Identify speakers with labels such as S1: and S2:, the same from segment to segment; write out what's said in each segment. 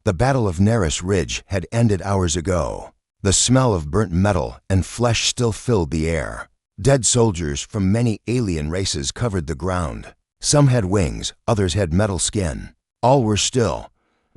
S1: The Battle of Neris Ridge had ended hours ago. The smell of burnt metal and flesh still filled the air. Dead soldiers from many alien races covered the ground. Some had wings, others had metal skin. All were still,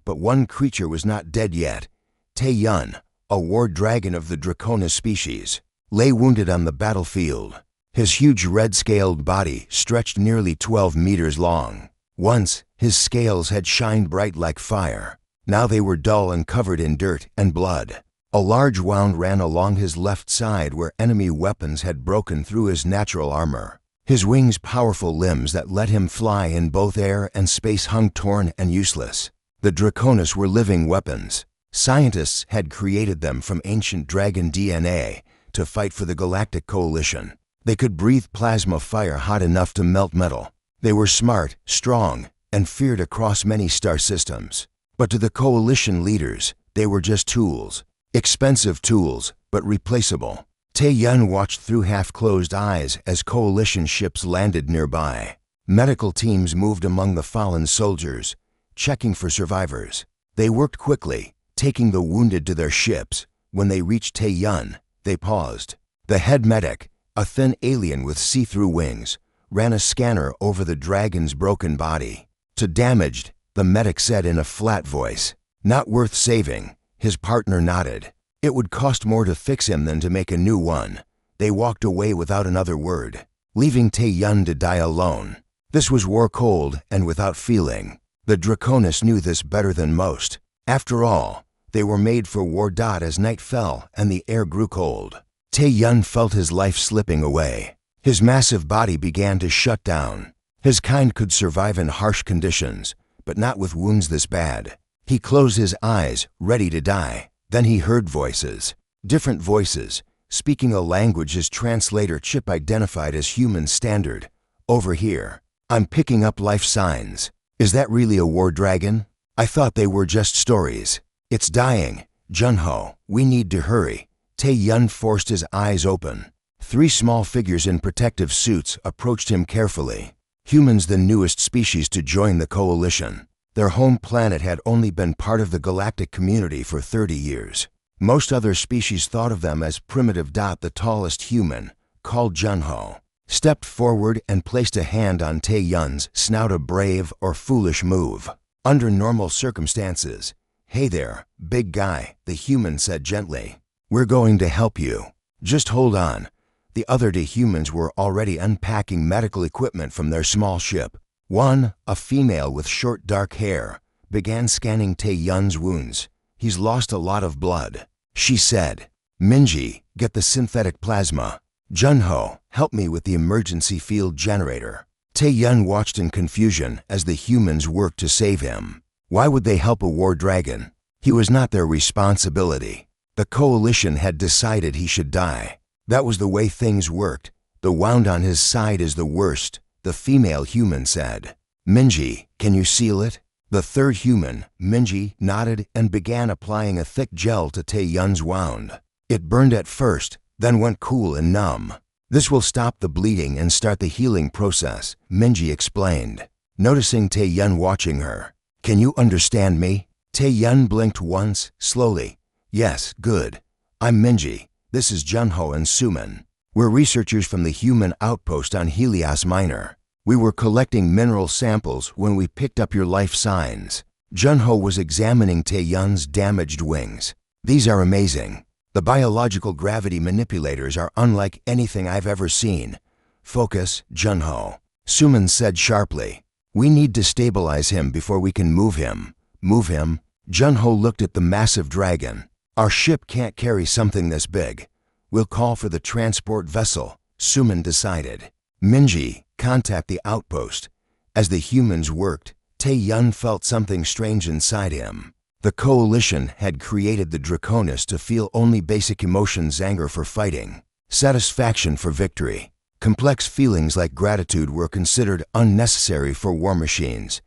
S1: but one creature was not dead yet. Tae-yun, a war dragon of the Draconis species, lay wounded on the battlefield. His huge red-scaled body stretched nearly 12 meters long. Once, his scales had shined bright like fire. Now they were dull and covered in dirt and blood. A large wound ran along his left side where enemy weapons had broken through his natural armor. His wings, powerful limbs that let him fly in both air and space, hung torn and useless. The Draconis were living weapons. Scientists had created them from ancient dragon DNA to fight for the Galactic Coalition. They could breathe plasma fire hot enough to melt metal. They were smart, strong, and feared across many star systems. But to the Coalition leaders, they were just tools. Expensive tools, but replaceable. Tae-yun watched through half-closed eyes as Coalition ships landed nearby. Medical teams moved among the fallen soldiers, checking for survivors. They worked quickly, taking the wounded to their ships. When they reached Tae-yun, they paused. The head medic, a thin alien with see-through wings, ran a scanner over the dragon's broken body. To damaged, the medic said in a flat voice, "Not worth saving." His partner nodded. It would cost more to fix him than to make a new one. They walked away without another word, leaving Tae-yun to die alone. This was war cold and without feeling. The Draconis knew this better than most. After all, they were made for war. As night fell and the air grew cold, Tae-yun felt his life slipping away. His massive body began to shut down. His kind could survive in harsh conditions, but not with wounds this bad. He closed his eyes, ready to die. Then he heard voices. Different voices, speaking a language his translator chip identified as human standard. "Over here. I'm picking up life signs. Is that really a war dragon? I thought they were just stories. It's dying. Junho, we need to hurry." Tae-yun forced his eyes open. 3 small figures in protective suits approached him carefully. Humans, the newest species to join the Coalition. Their home planet had only been part of the galactic community for 30 years. Most other species thought of them as primitive. The tallest human, called Junho, stepped forward and placed a hand on Tae-yun's snout, a brave or foolish move. Under normal circumstances, "Hey there, big guy," the human said gently. "We're going to help you. Just hold on." The other 2 humans were already unpacking medical equipment from their small ship. One, a female with short dark hair, began scanning Tae-yun's wounds. "He's lost a lot of blood," she said. "Minji, get the synthetic plasma. Junho, help me with the emergency field generator." Tae-yun watched in confusion as the humans worked to save him. Why would they help a war dragon? He was not their responsibility. The Coalition had decided he should die. That was the way things worked. "The wound on his side is the worst," the female human said. "Minji, can you seal it?" The third human, Minji, nodded and began applying a thick gel to Tae-yun's wound. It burned at first, then went cool and numb. "This will stop the bleeding and start the healing process," Minji explained, noticing Tae-yun watching her. "Can you understand me?" Tae-yun blinked once, slowly. "Yes, good. I'm Minji. This is Junho and Suman. We're researchers from the human outpost on Helios Minor. We were collecting mineral samples when we picked up your life signs." Junho was examining Tae-yun's damaged wings. "These are amazing. The biological gravity manipulators are unlike anything I've ever seen." "Focus, Junho," Suman said sharply. "We need to stabilize him before we can move him." "Move him?" Junho looked at the massive dragon. "Our ship can't carry something this big. We'll call for the transport vessel," Suman decided. "Minji, contact the outpost." As the humans worked, Tae-yun felt something strange inside him. The Coalition had created the Draconis to feel only basic emotions: anger for fighting, satisfaction for victory. Complex feelings like gratitude were considered unnecessary for war machines.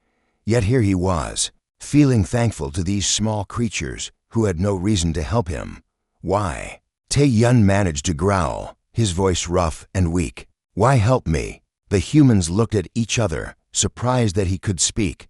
S1: Yet here he was, feeling thankful to these small creatures who had no reason to help him. "Why?" Tae-yun managed to growl, his voice rough and weak. "Why help me?" The humans looked at each other, surprised that he could speak.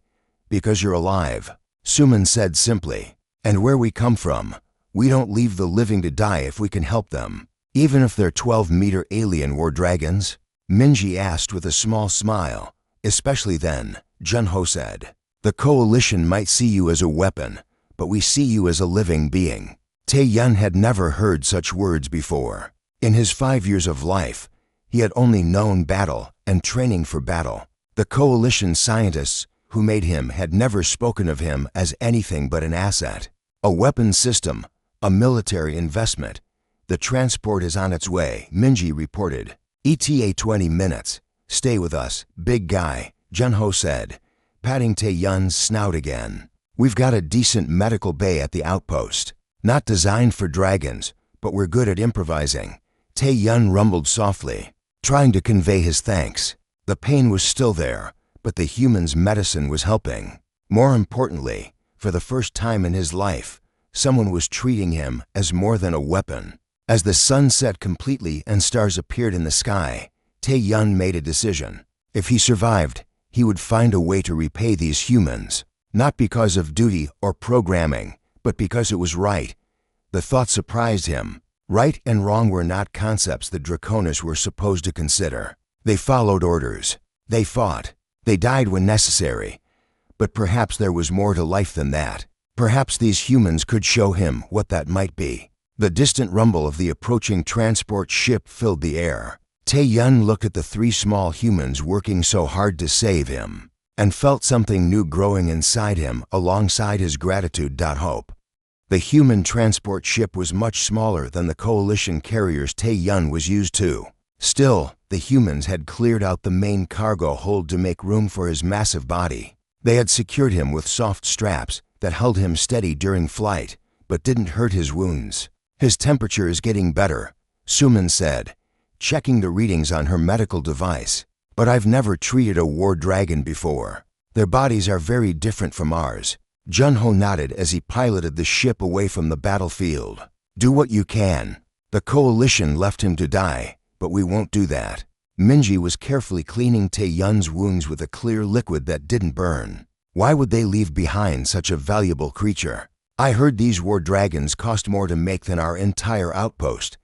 S1: "Because you're alive." Suman said simply. And where we come from, we don't leave the living to die if we can help them. Even if they're 12-meter alien war dragons? Minji asked with a small smile. Especially then, Junho said. The coalition might see you as a weapon, but we see you as a living being. Tae-yun had never heard such words before. In his 5 years of life, he had only known battle and training for battle. The coalition scientists who made him had never spoken of him as anything but an asset. A weapons system, a military investment. The transport is on its way, Minji reported. ETA 20 minutes. Stay with us, big guy, Junho said, patting Tae-yun's snout again. We've got a decent medical bay at the outpost. Not designed for dragons, but we're good at improvising. Tae-yun rumbled softly, trying to convey his thanks. The pain was still there, but the human's medicine was helping. More importantly, for the first time in his life, someone was treating him as more than a weapon. As the sun set completely and stars appeared in the sky, Tae-yun made a decision. If he survived, he would find a way to repay these humans, not because of duty or programming, but because it was right. The thought surprised him. Right and wrong were not concepts the Draconis were supposed to consider. They followed orders. They fought. They died when necessary. But perhaps there was more to life than that. Perhaps these humans could show him what that might be. The distant rumble of the approaching transport ship filled the air. Tae-yun looked at the 3 small humans working so hard to save him, and felt something new growing inside him alongside his gratitude. Hope. The human transport ship was much smaller than the coalition carriers Tae-yun was used to. Still, the humans had cleared out the main cargo hold to make room for his massive body. They had secured him with soft straps that held him steady during flight, but didn't hurt his wounds. His temperature is getting better, Suman said, checking the readings on her medical device. But I've never treated a war dragon before. Their bodies are very different from ours. Junho nodded as he piloted the ship away from the battlefield. Do what you can. The coalition left him to die, but we won't do that. Minji was carefully cleaning Tae-yun's wounds with a clear liquid that didn't burn. Why would they leave behind such a valuable creature? I heard these war dragons cost more to make than our entire outpost.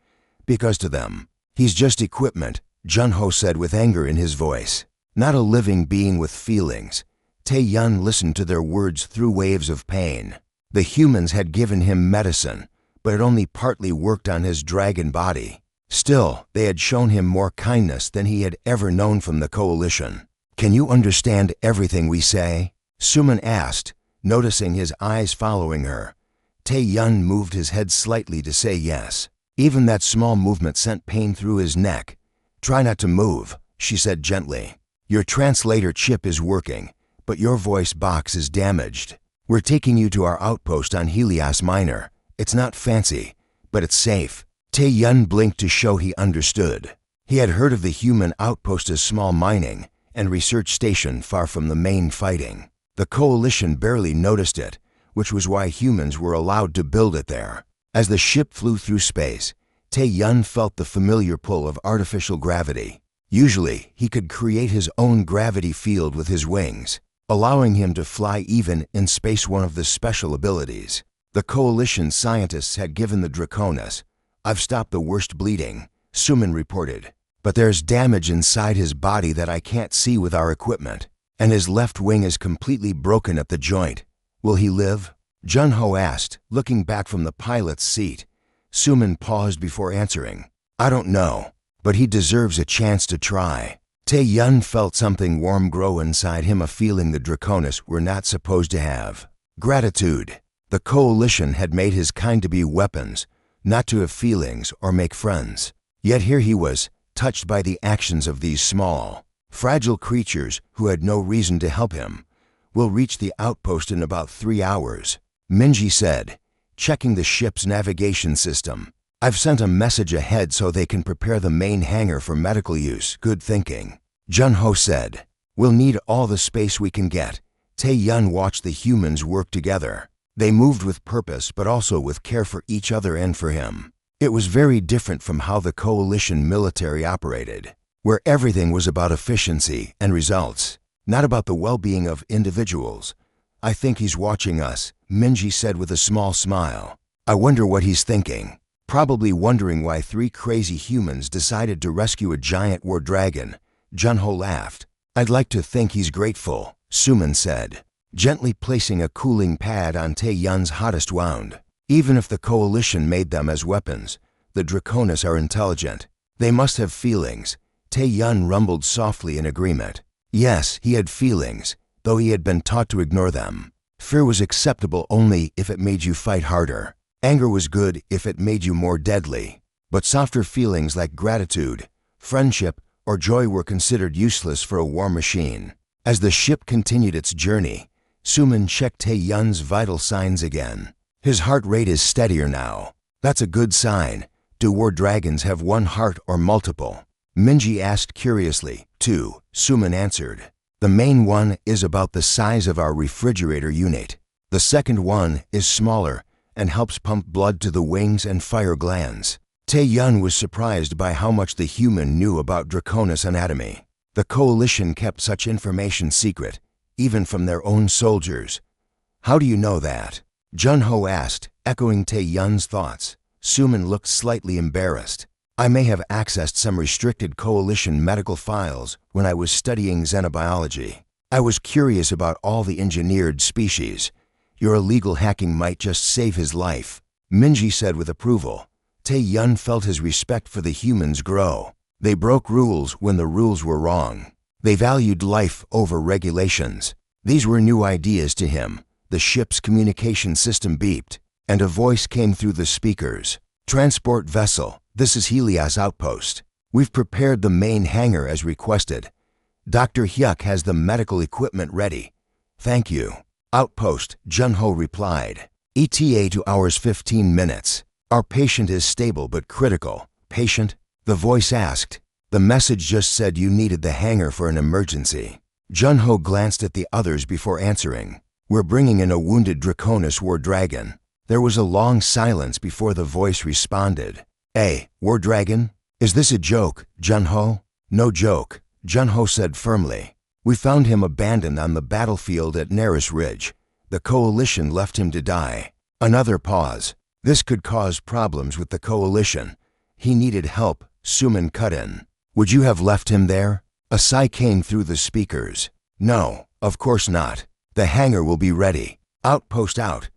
S1: Because to them, he's just equipment, Junho said with anger in his voice. Not a living being with feelings. Tae-yun listened to their words through waves of pain. The humans had given him medicine, but it only partly worked on his dragon body. Still, they had shown him more kindness than he had ever known from the coalition. Can you understand everything we say? Suman asked, noticing his eyes following her. Tae-yun moved his head slightly to say yes. Even that small movement sent pain through his neck. Try not to move, she said gently. Your translator chip is working, but your voice box is damaged. We're taking you to our outpost on Helios Minor. It's not fancy, but it's safe. Tae-yun blinked to show he understood. He had heard of the human outpost as small mining and research station far from the main fighting. The coalition barely noticed it, which was why humans were allowed to build it there. As the ship flew through space, Tae-yun felt the familiar pull of artificial gravity. Usually, he could create his own gravity field with his wings, allowing him to fly even in space, one of the special abilities. The coalition scientists had given the Draconis. I've stopped the worst bleeding, Suman reported. But there's damage inside his body that I can't see with our equipment. And his left wing is completely broken at the joint. Will he live? Junho asked, looking back from the pilot's seat. Suman paused before answering. I don't know, but he deserves a chance to try. Tae-yun felt something warm grow inside him, a feeling the Draconis were not supposed to have. Gratitude. The coalition had made his kind to be weapons, not to have feelings or make friends. Yet here he was, touched by the actions of these small, fragile creatures who had no reason to help him. We'll reach the outpost in about 3 hours, Minji said, checking the ship's navigation system. I've sent a message ahead so they can prepare the main hangar for medical use. Good thinking. Junho said. We'll need all the space we can get. Tae-yun watched the humans work together. They moved with purpose, but also with care for each other and for him. It was very different from how the coalition military operated, where everything was about efficiency and results, not about the well-being of individuals. I think he's watching us, Minji said with a small smile. I wonder what he's thinking. Probably wondering why 3 crazy humans decided to rescue a giant war dragon. Junho laughed. I'd like to think he's grateful, Suman said, gently placing a cooling pad on Tae-yun's hottest wound. Even if the coalition made them as weapons, the Draconis are intelligent. They must have feelings. Tae-yun rumbled softly in agreement. Yes, he had feelings, though he had been taught to ignore them. Fear was acceptable only if it made you fight harder. Anger was good if it made you more deadly. But softer feelings like gratitude, friendship, or joy were considered useless for a war machine. As the ship continued its journey, Suman checked Tae-yun's vital signs again. His heart rate is steadier now. That's a good sign. Do war dragons have one heart or multiple? Minji asked curiously. 2, Suman answered. The main one is about the size of our refrigerator unit. The second one is smaller and helps pump blood to the wings and fire glands. Tae-yun was surprised by how much the human knew about Draconis anatomy. The coalition kept such information secret, even from their own soldiers. How do you know that? Junho asked, echoing Tae-yun's thoughts. Suman looked slightly embarrassed. I may have accessed some restricted coalition medical files when I was studying xenobiology. I was curious about all the engineered species. Your illegal hacking might just save his life, Minji said with approval. Tae-yun felt his respect for the humans grow. They broke rules when the rules were wrong. They valued life over regulations. These were new ideas to him. The ship's communication system beeped, and a voice came through the speakers. Transport vessel, this is Helios Outpost. We've prepared the main hangar as requested. Dr. Hyuk has the medical equipment ready. Thank you. Outpost, Junho replied. ETA 2 hours 15 minutes. Our patient is stable but critical. Patient? The voice asked. The message just said you needed the hangar for an emergency. Junho glanced at the others before answering. We're bringing in a wounded Draconis war dragon. There was a long silence before the voice responded. War dragon? Is this a joke, Junho? No joke, Junho said firmly. We found him abandoned on the battlefield at Neris Ridge. The coalition left him to die. Another pause. This could cause problems with the coalition. He needed help, Suman cut in. Would you have left him there? A sigh came through the speakers. No, of course not. The hangar will be ready. Outpost out.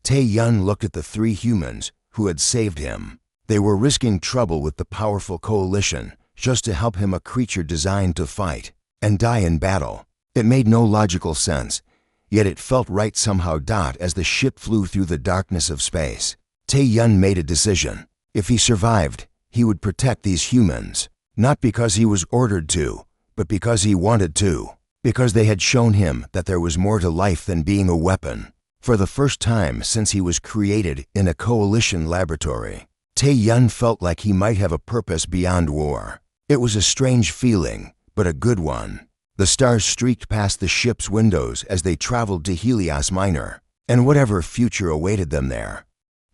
S1: Tae-yun looked at the 3 humans who had saved him. They were risking trouble with the powerful coalition just to help him, a creature designed to fight and die in battle. It made no logical sense, yet it felt right somehow. As the ship flew through the darkness of space, Tae-yun made a decision. If he survived, he would protect these humans, not because he was ordered to, but because he wanted to, because they had shown him that there was more to life than being a weapon. For the first time since he was created in a coalition laboratory, Tae-yun felt like he might have a purpose beyond war. It was a strange feeling, but a good one. The stars streaked past the ship's windows as they traveled to Helios Minor, and whatever future awaited them there.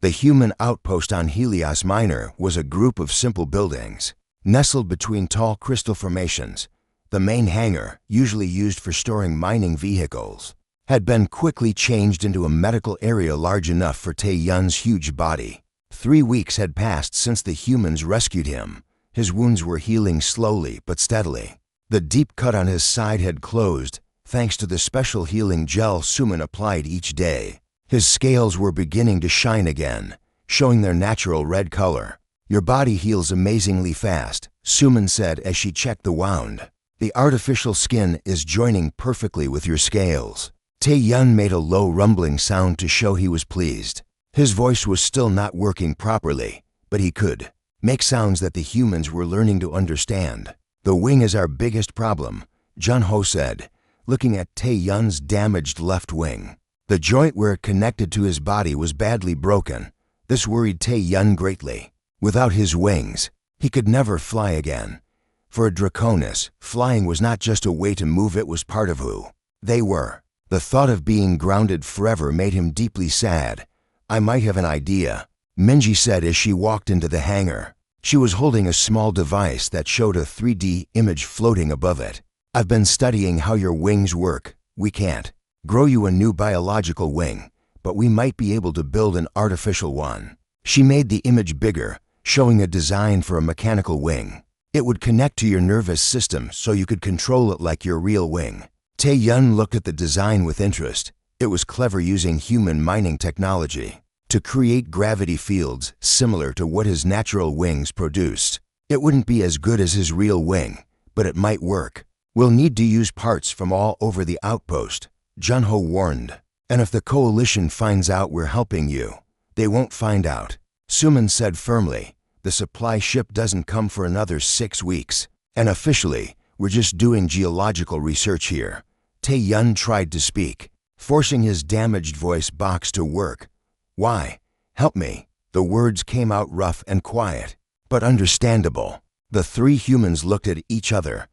S1: The human outpost on Helios Minor was a group of simple buildings, nestled between tall crystal formations. The main hangar, usually used for storing mining vehicles, had been quickly changed into a medical area large enough for Tae-yun's huge body. 3 weeks had passed since the humans rescued him. His wounds were healing slowly but steadily. The deep cut on his side had closed, thanks to the special healing gel Suman applied each day. His scales were beginning to shine again, showing their natural red color. Your body heals amazingly fast, Suman said as she checked the wound. The artificial skin is joining perfectly with your scales. Tae-yun made a low rumbling sound to show he was pleased. His voice was still not working properly, but he could make sounds that the humans were learning to understand. The wing is our biggest problem, Junho said, looking at Tae-yun's damaged left wing. The joint where it connected to his body was badly broken. This worried Tae-yun greatly. Without his wings, he could never fly again. For a Draconis, flying was not just a way to move, it was part of who they were. The thought of being grounded forever made him deeply sad. I might have an idea, Minji said as she walked into the hangar. She was holding a small device that showed a 3D image floating above it. I've been studying how your wings work. We can't grow you a new biological wing, but we might be able to build an artificial one. She made the image bigger, showing a design for a mechanical wing. It would connect to your nervous system so you could control it like your real wing. Tae-yun looked at the design with interest. It was clever, using human mining technology to create gravity fields similar to what his natural wings produced. It wouldn't be as good as his real wing, but it might work. We'll need to use parts from all over the outpost, Junho warned. And if the coalition finds out we're helping you, they won't find out, Suman said firmly. The supply ship doesn't come for another 6 weeks, and officially, we're just doing geological research here. Tae-yun tried to speak, forcing his damaged voice box to work. Why? Help me. The words came out rough and quiet, but understandable. The three humans looked at each other.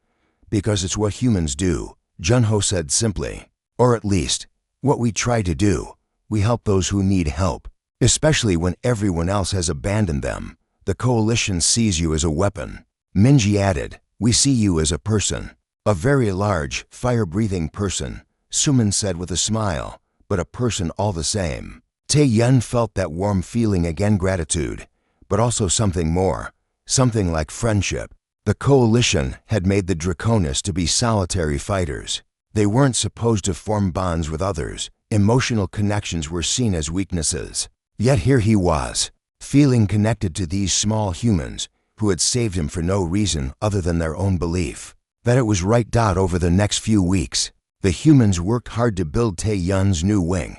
S1: Because it's what humans do, Junho said simply. Or at least, what we try to do. We help those who need help, especially when everyone else has abandoned them. The coalition sees you as a weapon. Minji added, we see you as a person. A very large, fire-breathing person, Suman said with a smile, but a person all the same. Tae-yun felt that warm feeling again, gratitude, but also something more, something like friendship. The coalition had made the Draconis to be solitary fighters. They weren't supposed to form bonds with others. Emotional connections were seen as weaknesses. Yet here he was, feeling connected to these small humans who had saved him for no reason other than their own belief that it was right. Over the next few weeks, the humans worked hard to build Tae-yun's new wing.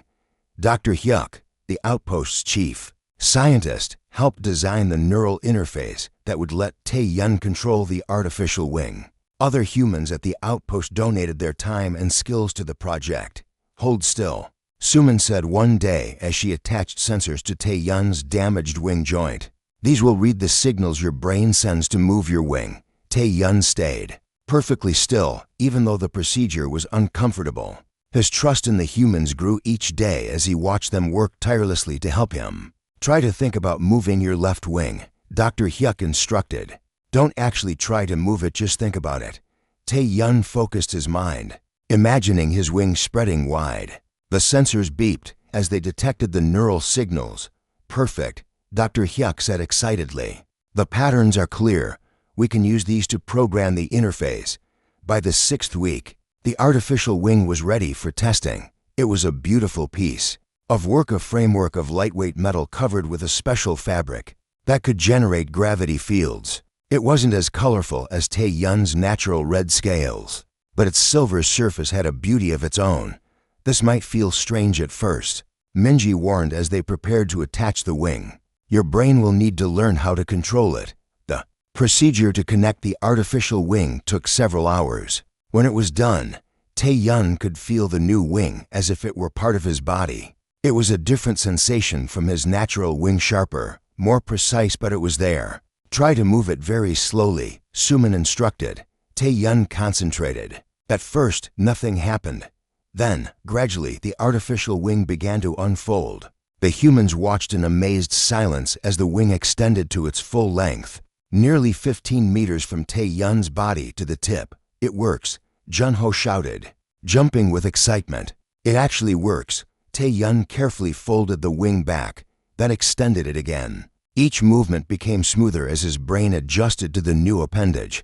S1: Dr. Hyuk, the outpost's chief scientist, helped design the neural interface that would let Tae-yun control the artificial wing. Other humans at the outpost donated their time and skills to the project. Hold still, Suman said one day as she attached sensors to Tae-yun's damaged wing joint. These will read the signals your brain sends to move your wing. Tae-yun stayed perfectly still, even though the procedure was uncomfortable. His trust in the humans grew each day as he watched them work tirelessly to help him. Try to think about moving your left wing, Dr. Hyuk instructed. Don't actually try to move it, just think about it. Tae-yun focused his mind, imagining his wing spreading wide. The sensors beeped as they detected the neural signals. Perfect, Dr. Hyuk said excitedly. The patterns are clear. We can use these to program the interface. By the 6th week, the artificial wing was ready for testing. It was a beautiful piece of work, a framework of lightweight metal covered with a special fabric that could generate gravity fields. It wasn't as colorful as Tae-yun's natural red scales, but its silver surface had a beauty of its own. This might feel strange at first, Minji warned as they prepared to attach the wing. Your brain will need to learn how to control it. The procedure to connect the artificial wing took several hours. When it was done, Tae-yun could feel the new wing as if it were part of his body. It was a different sensation from his natural wing, sharper, more precise, but it was there. Try to move it very slowly, Suman instructed. Tae-yun concentrated. At first, nothing happened. Then, gradually, the artificial wing began to unfold. The humans watched in amazed silence as the wing extended to its full length, nearly 15 meters from Tae-yun's body to the tip. It works, Junho shouted, jumping with excitement. It actually works. Tae-yun carefully folded the wing back, then extended it again. Each movement became smoother as his brain adjusted to the new appendage.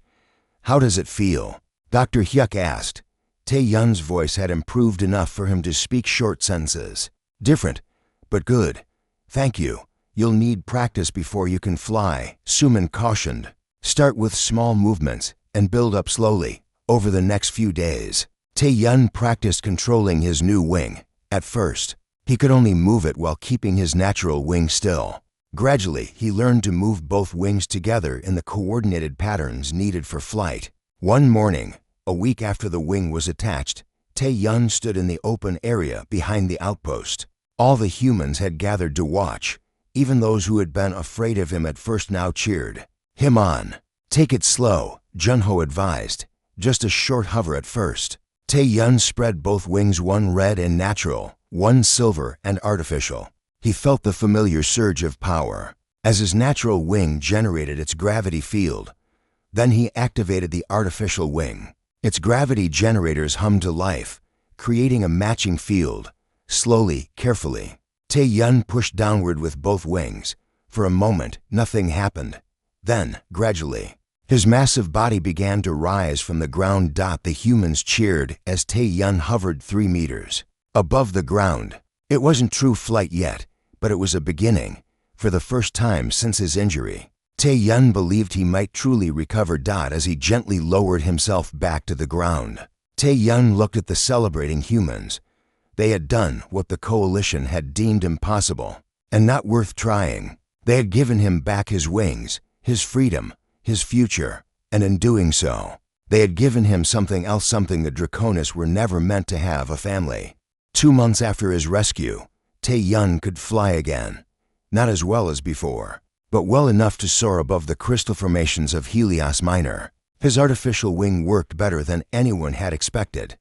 S1: How does it feel? Dr. Hyuk asked. Tae-yun's voice had improved enough for him to speak short sentences. Different, but good. Thank you. You'll need practice before you can fly, Suman cautioned. Start with small movements and build up slowly over the next few days. Tae-yun practiced controlling his new wing. At first, he could only move it while keeping his natural wing still. Gradually, he learned to move both wings together in the coordinated patterns needed for flight. One morning, a week after the wing was attached, Tae-yun stood in the open area behind the outpost. All the humans had gathered to watch. Even those who had been afraid of him at first now cheered him on. Take it slow, Junho advised. Just a short hover at first. Tae-yun spread both wings, one red and natural, one silver and artificial. He felt the familiar surge of power as his natural wing generated its gravity field. Then he activated the artificial wing. Its gravity generators hummed to life, creating a matching field. Slowly, carefully, Tae-yun pushed downward with both wings. For a moment, nothing happened. Then, gradually, his massive body began to rise from the ground. The humans cheered as Tae-yun hovered 3 meters above the ground. It wasn't true flight yet, but it was a beginning. For the first time since his injury, Tae-yun believed he might truly recover. As he gently lowered himself back to the ground, Tae-yun looked at the celebrating humans. They had done what the coalition had deemed impossible and not worth trying. They had given him back his wings, his freedom, his future, and in doing so, they had given him something else, something the Draconis were never meant to have: a family. 2 months after his rescue, Tae-yun could fly again. Not as well as before, but well enough to soar above the crystal formations of Helios Minor. His artificial wing worked better than anyone had expected.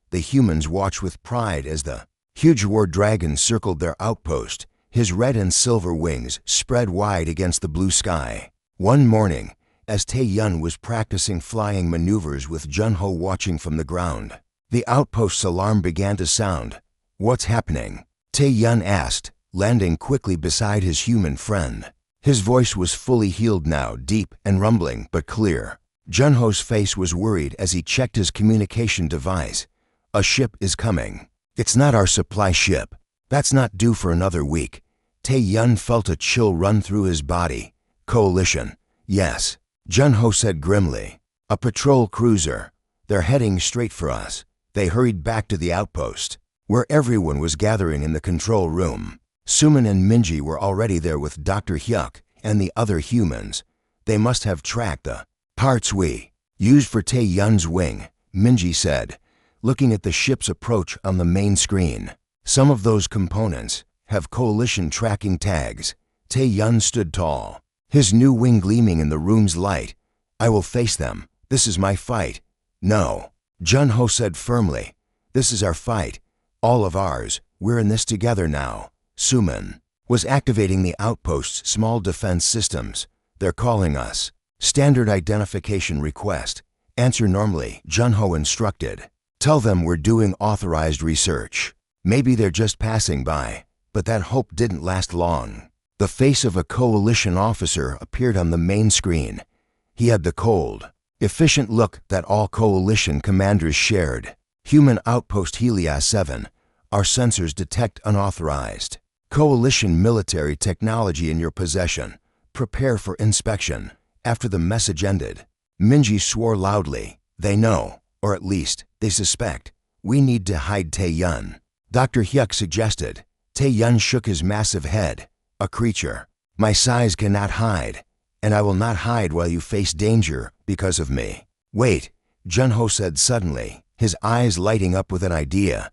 S1: The humans watched with pride as the huge war dragon circled their outpost, his red and silver wings spread wide against the blue sky. One morning, as Tae-yun was practicing flying maneuvers with Jun-ho watching from the ground, the outpost's alarm began to sound. "What's happening?" Tae-yun asked, landing quickly beside his human friend. His voice was fully healed now, deep and rumbling but clear. Jun-ho's face was worried as he checked his communication device. "A ship is coming. It's not our supply ship. That's not due for another week." Tae-yun felt a chill run through his body. "Coalition." "Yes," Jun-ho said grimly. "A patrol cruiser. They're heading straight for us." They hurried back to the outpost, where everyone was gathering in the control room. Suman and Minji were already there with Dr. Hyuk and the other humans. They must have tracked the parts we used for Tae-yun's wing, Minji said, looking at the ship's approach on the main screen. "Some of those components have coalition tracking tags." Tae-yun stood tall, his new wing gleaming in the room's light. "I will face them. This is my fight." "No," Jun-ho said firmly. "This is our fight. All of ours. We're in this together now." Suman was activating the outpost's small defense systems. "They're calling us." "Standard identification request. Answer normally," Jun-ho instructed. "Tell them we're doing authorized research. Maybe they're just passing by." But that hope didn't last long. The face of a coalition officer appeared on the main screen. He had the cold, efficient look that all coalition commanders shared. "Human outpost Helios 7. Our sensors detect unauthorized coalition military technology in your possession. Prepare for inspection." After the message ended, Minji swore loudly. "They know, or at least, they suspect. We need to hide Tae-yun," Dr. Hyuk suggested. Tae-yun shook his massive head. "A creature my size cannot hide, and I will not hide while you face danger because of me." "Wait," Jun-ho said suddenly, his eyes lighting up with an idea.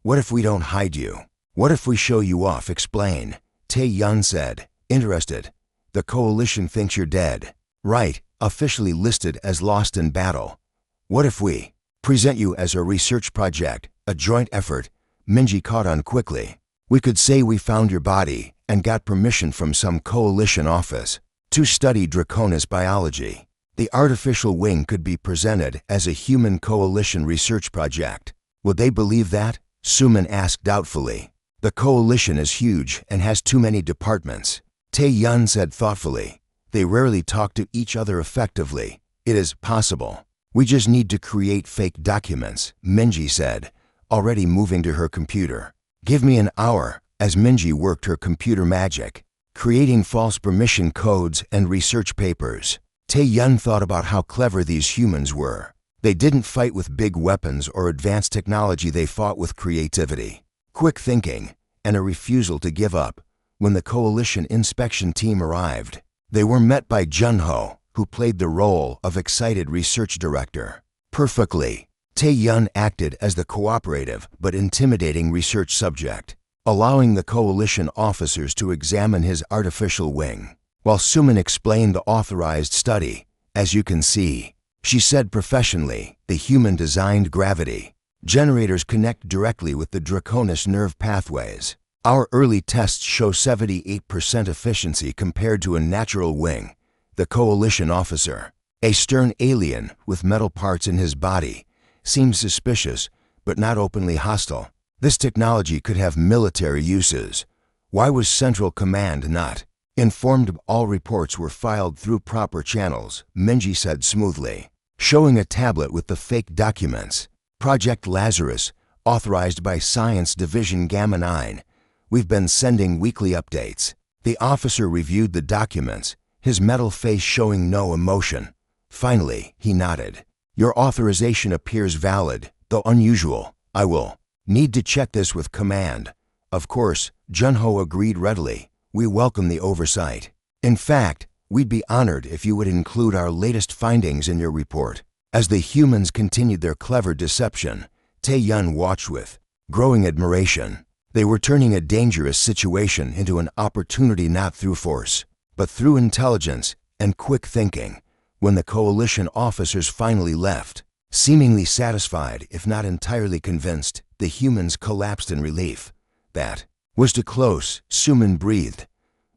S1: "What if we don't hide you? What if we show you off? Explain." Tae-yun said, interested. "The coalition thinks you're dead. Right, officially listed as lost in battle. What if we present you as a research project, a joint effort?" Minji caught on quickly. "We could say we found your body and got permission from some coalition office to study Draconis biology. The artificial wing could be presented as a human coalition research project. Would they believe that?" Suman asked doubtfully. "The coalition is huge and has too many departments," Tae-yun said thoughtfully. "They rarely talk to each other effectively." "It is possible. We just need to create fake documents," Minji said, already moving to her computer. "Give me an hour," as Minji worked her computer magic, creating false permission codes and research papers. Tae-yun thought about how clever these humans were. They didn't fight with big weapons or advanced technology. They fought with creativity, quick thinking, and a refusal to give up. When the coalition inspection team arrived, they were met by Jun-ho, who played the role of excited research director. Perfectly, Tae-yun acted as the cooperative but intimidating research subject, allowing the coalition officers to examine his artificial wing, while Suman explained the authorized study. "As you can see," she said professionally, "the human-designed gravity generators connect directly with the Draconis nerve pathways. Our early tests show 78% efficiency compared to a natural wing." The coalition officer, a stern alien with metal parts in his body, seemed suspicious, but not openly hostile. This technology could have military uses. Why was Central Command not informed? All reports were filed through proper channels, Minji said smoothly, showing a tablet with the fake documents. Project Lazarus, authorized by Science Division Gamma 9. We've been sending weekly updates. The officer reviewed the documents, his metal face showing no emotion. Finally, he nodded. Your authorization appears valid, though unusual. I will need to check this with command. Of course, Junho agreed readily. We welcome the oversight. In fact, we'd be honored if you would include our latest findings in your report. As the humans continued their clever deception, Tae-yun watched with growing admiration. They were turning a dangerous situation into an opportunity not through force, but through intelligence and quick thinking. When the coalition officers finally left, seemingly satisfied if not entirely convinced, the humans collapsed in relief. That was too close, Suman breathed.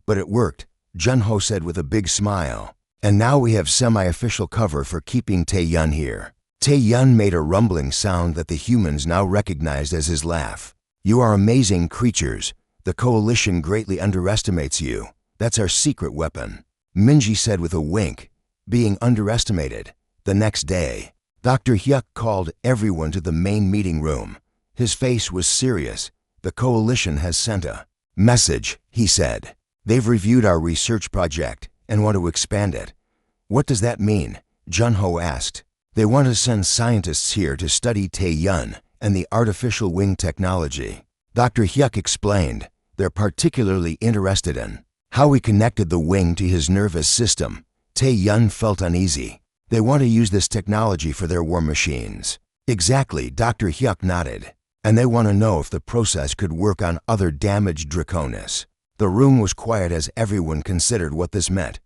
S1: But it worked, Junho said with a big smile. And now we have semi-official cover for keeping Tae-yun here. Tae-yun made a rumbling sound that the humans now recognized as his laugh. You are amazing creatures. The coalition greatly underestimates you. That's our secret weapon, Minji said with a wink. Being underestimated. The next day, Dr. Hyuk called everyone to the main meeting room. His face was serious. The coalition has sent a message, he said. They've reviewed our research project and want to expand it. What does that mean? Junho asked. They want to send scientists here to study Tae-yun and the artificial wing technology. Dr. Hyuk explained. They're particularly interested in how we connected the wing to his nervous system. Tae-yun felt uneasy. They want to use this technology for their war machines. Exactly, Dr. Hyuk nodded. And they want to know if the process could work on other damaged Draconis. The room was quiet as everyone considered what this meant.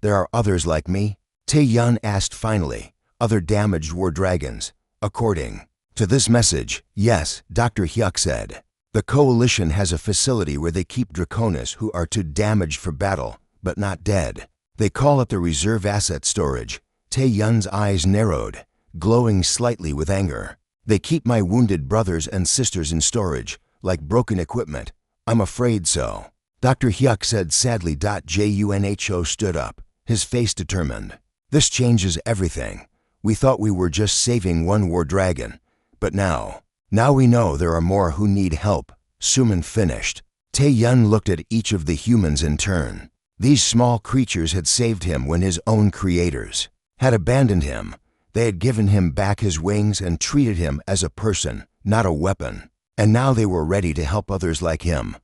S1: There are others like me? Tae-yun asked finally. Other damaged war dragons. According to this message, yes, Dr. Hyuk said. The coalition has a facility where they keep Draconis who are too damaged for battle, but not dead. They call it the reserve asset storage. Tae-yun's eyes narrowed, glowing slightly with anger. They keep my wounded brothers and sisters in storage, like broken equipment. I'm afraid so. Dr. Hyuk said sadly. Junho stood up, his face determined. This changes everything. We thought we were just saving one war dragon, but now we know there are more who need help. Suman finished. Tae-yun looked at each of the humans in turn. These small creatures had saved him when his own creators had abandoned him. They had given him back his wings and treated him as a person, not a weapon. And now they were ready to help others like him.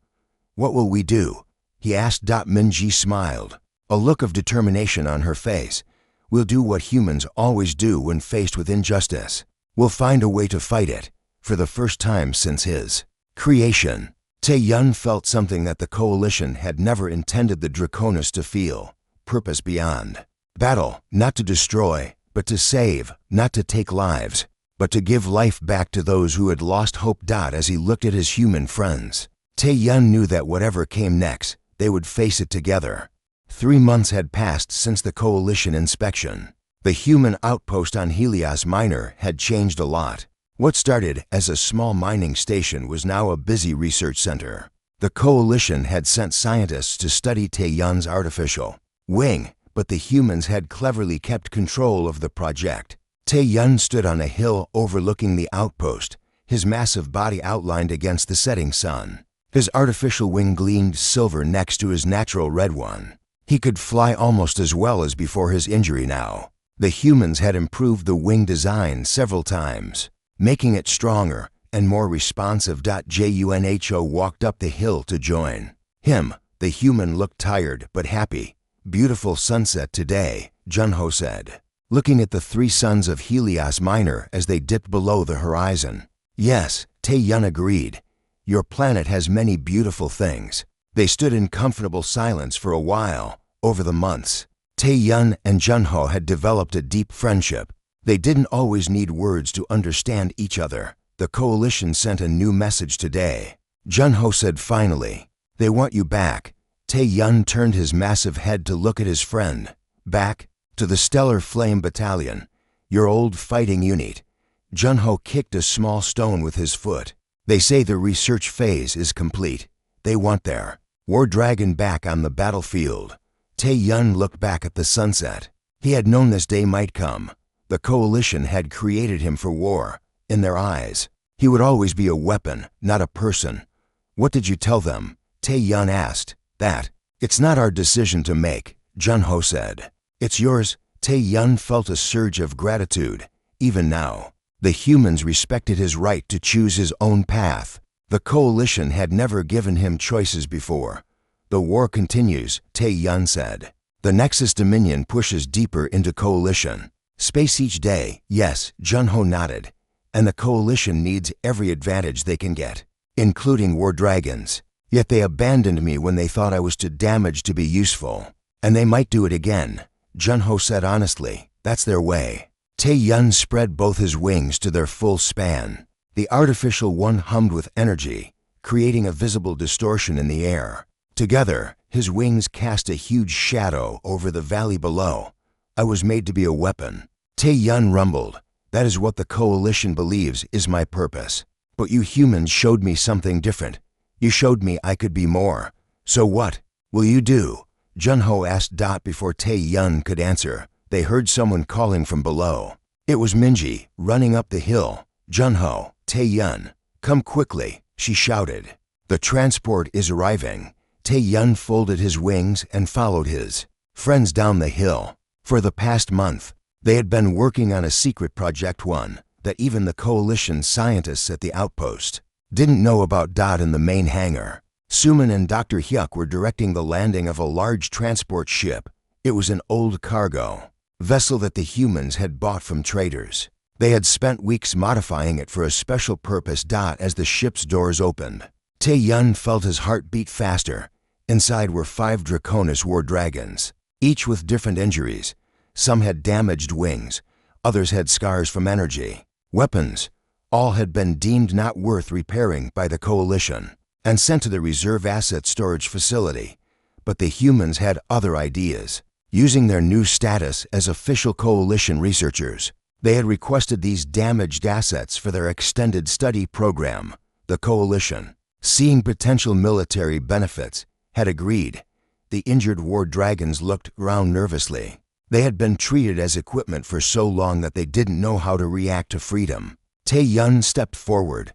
S1: What will we do? He asked. Minji smiled, a look of determination on her face. We'll do what humans always do when faced with injustice. We'll find a way to fight it. For the first time since his creation, Tae-yun felt something that the coalition had never intended the Draconis to feel. Purpose beyond battle, not to destroy, but to save, not to take lives, but to give life back to those who had lost hope. As he looked at his human friends, Tae-yun knew that whatever came next, they would face it together. 3 months had passed since the coalition inspection. The human outpost on Helios Minor had changed a lot. What started as a small mining station was now a busy research center. The coalition had sent scientists to study Tae-yun's artificial wing, but the humans had cleverly kept control of the project. Tae-yun stood on a hill overlooking the outpost, his massive body outlined against the setting sun. His artificial wing gleamed silver next to his natural red one. He could fly almost as well as before his injury now. The humans had improved the wing design several times, making it stronger and more responsive. Junho walked up the hill to join him. The human looked tired but happy. Beautiful sunset today, Junho said, looking at the 3 suns of Helios Minor as they dipped below the horizon. Yes, Tae-yun agreed. Your planet has many beautiful things. They stood in comfortable silence for a while. Over the months, Tae-yun and Junho had developed a deep friendship. They didn't always need words to understand each other. The coalition sent a new message today. Junho said finally, they want you back. Tae-yun turned his massive head to look at his friend. Back to the Stellar Flame Battalion, your old fighting unit. Jun-ho kicked a small stone with his foot. They say the research phase is complete. They want their war dragon back on the battlefield. Tae-yun looked back at the sunset. He had known this day might come. The coalition had created him for war. In their eyes, he would always be a weapon, not a person. What did you tell them? Tae-yun asked. That. It's not our decision to make, Jun-ho said. It's yours. Tae-yun felt a surge of gratitude. Even now, the humans respected his right to choose his own path. The coalition had never given him choices before. The war continues, Tae-yun said. The Nexus Dominion pushes deeper into coalition. Space each day, yes, Jun-ho nodded. And the coalition needs every advantage they can get, including war dragons. Yet they abandoned me when they thought I was too damaged to be useful. And they might do it again, Jun-ho said honestly. That's their way. Tae-yun spread both his wings to their full span. The artificial one hummed with energy, creating a visible distortion in the air. Together, his wings cast a huge shadow over the valley below. I was made to be a weapon. Tae-yun rumbled. That is what the coalition believes is my purpose. But you humans showed me something different. You showed me I could be more. So what will you do? Jun-ho asked before Tae-yun could answer. They heard someone calling from below. It was Minji, running up the hill. Jun-ho, Tae-yun, come quickly, she shouted. The transport is arriving. Tae-yun folded his wings and followed his friends down the hill. For the past month, they had been working on a secret Project 1 that even the coalition scientists at the outpost didn't know about. In the main hangar, Suman and Dr. Hyuk were directing the landing of a large transport ship. It was an old cargo vessel that the humans had bought from traders. They had spent weeks modifying it for a special purpose. As the ship's doors opened, Tae-yun felt his heart beat faster. Inside were 5 Draconis war dragons, each with different injuries. Some had damaged wings, others had scars from energy. Weapons, all had been deemed not worth repairing by the coalition and sent to the reserve asset storage facility. But the humans had other ideas. Using their new status as official coalition researchers, they had requested these damaged assets for their extended study program. The coalition, seeing potential military benefits, had agreed. The injured war dragons looked around nervously. They had been treated as equipment for so long that they didn't know how to react to freedom. Tae-yun stepped forward.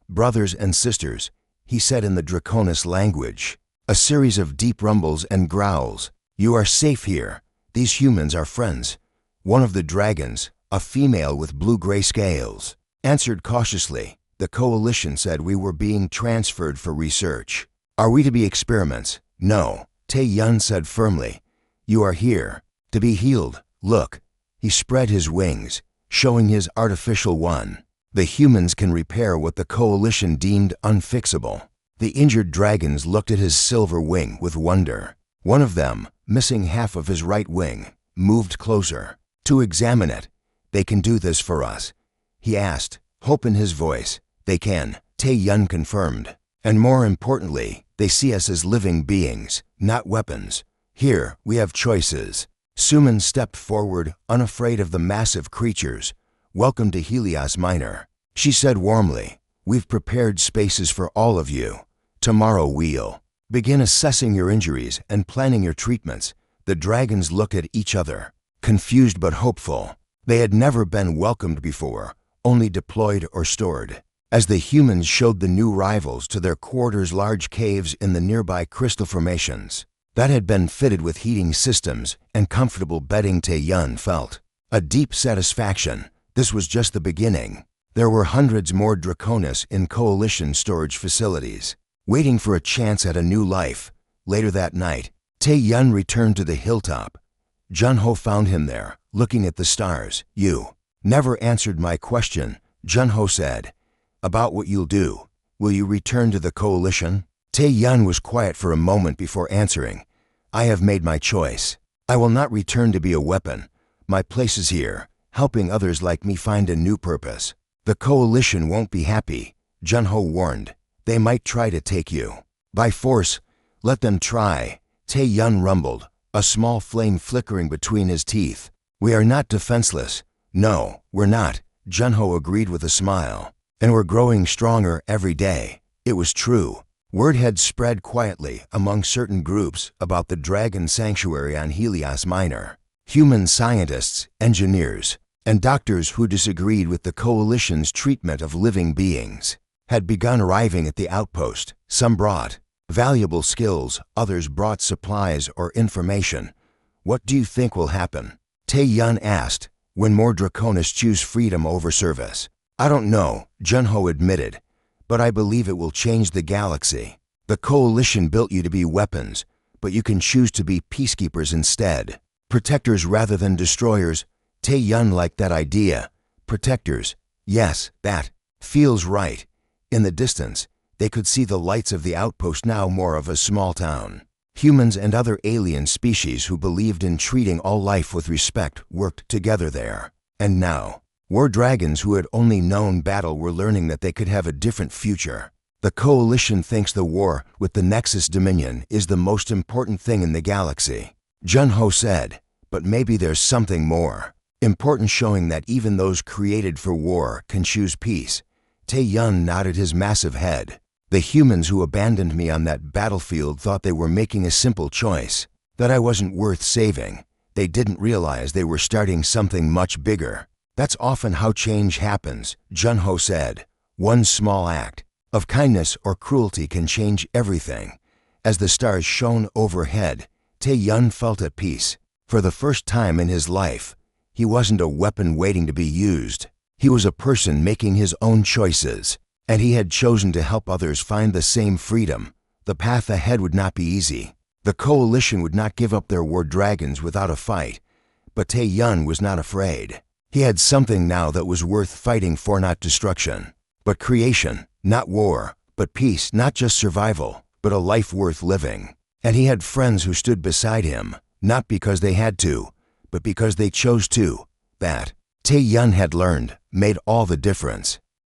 S1: Brothers and sisters, he said in the Draconis language. A series of deep rumbles and growls. You are safe here. These humans are friends. One of the dragons, a female with blue-gray scales, answered cautiously. The coalition said we were being transferred for research. Are we to be experiments? No, Tae-yun said firmly. You are here to be healed. Look. He spread his wings, showing his artificial one. The humans can repair what the coalition deemed unfixable. The injured dragons looked at his silver wing with wonder. One of them, missing half of his right wing, moved closer to examine it. They can do this for us, he asked, hope in his voice. They can, Tae-yun confirmed. And more importantly, they see us as living beings, not weapons. Here, we have choices. Suman stepped forward, unafraid of the massive creatures. Welcome to Helios Minor, she said warmly. We've prepared spaces for all of you. Tomorrow we'll begin assessing your injuries and planning your treatments. The dragons looked at each other, confused but hopeful. They had never been welcomed before, only deployed or stored. As the humans showed the new rivals to their quarters, large caves in the nearby crystal formations that had been fitted with heating systems and comfortable bedding, Tae-yun felt a deep satisfaction. This was just the beginning. There were hundreds more Draconis in coalition storage facilities, waiting for a chance at a new life. Later that night, Tae-yun returned to the hilltop. Jun-ho found him there, looking at the stars. You never answered my question, Jun-ho said. About what you'll do. Will you return to the coalition? Tae-yun was quiet for a moment before answering. I have made my choice. I will not return to be a weapon. My place is here, helping others like me find a new purpose. The coalition won't be happy, Jun-ho warned. They might try to take you by force. Let them try, Tae-yun rumbled, a small flame flickering between his teeth. We are not defenseless. No, we're not, Junho agreed with a smile. And we're growing stronger every day. It was true. Word had spread quietly among certain groups about the Dragon Sanctuary on Helios Minor. Human scientists, engineers, and doctors who disagreed with the Coalition's treatment of living beings had begun arriving at the outpost. Some brought valuable skills, others brought supplies or information. What do you think will happen? Tae Yun asked, when more Draconists choose freedom over service. I don't know, Junho admitted, but I believe it will change the galaxy. The Coalition built you to be weapons, but you can choose to be peacekeepers instead. Protectors rather than destroyers. Tae Yun liked that idea. Protectors. Yes, that feels right. In the distance, they could see the lights of the outpost, now more of a small town. Humans and other alien species who believed in treating all life with respect worked together there. And now, war dragons who had only known battle were learning that they could have a different future. The Coalition thinks the war with the Nexus Dominion is the most important thing in the galaxy. Junho said, but maybe there's something more important, showing that even those created for war can choose peace. Tae Yun nodded his massive head. The humans who abandoned me on that battlefield thought they were making a simple choice, that I wasn't worth saving. They didn't realize they were starting something much bigger. That's often how change happens, Junho said. One small act of kindness or cruelty can change everything. As the stars shone overhead, Tae Yun felt at peace. For the first time in his life, he wasn't a weapon waiting to be used. He was a person making his own choices, and he had chosen to help others find the same freedom. The path ahead would not be easy. The Coalition would not give up their war dragons without a fight, but Tae Yun was not afraid. He had something now that was worth fighting for, not destruction, but creation, not war, but peace, not just survival, but a life worth living. And he had friends who stood beside him, not because they had to, but because they chose to. That, Tae Yun had learned, made all the difference.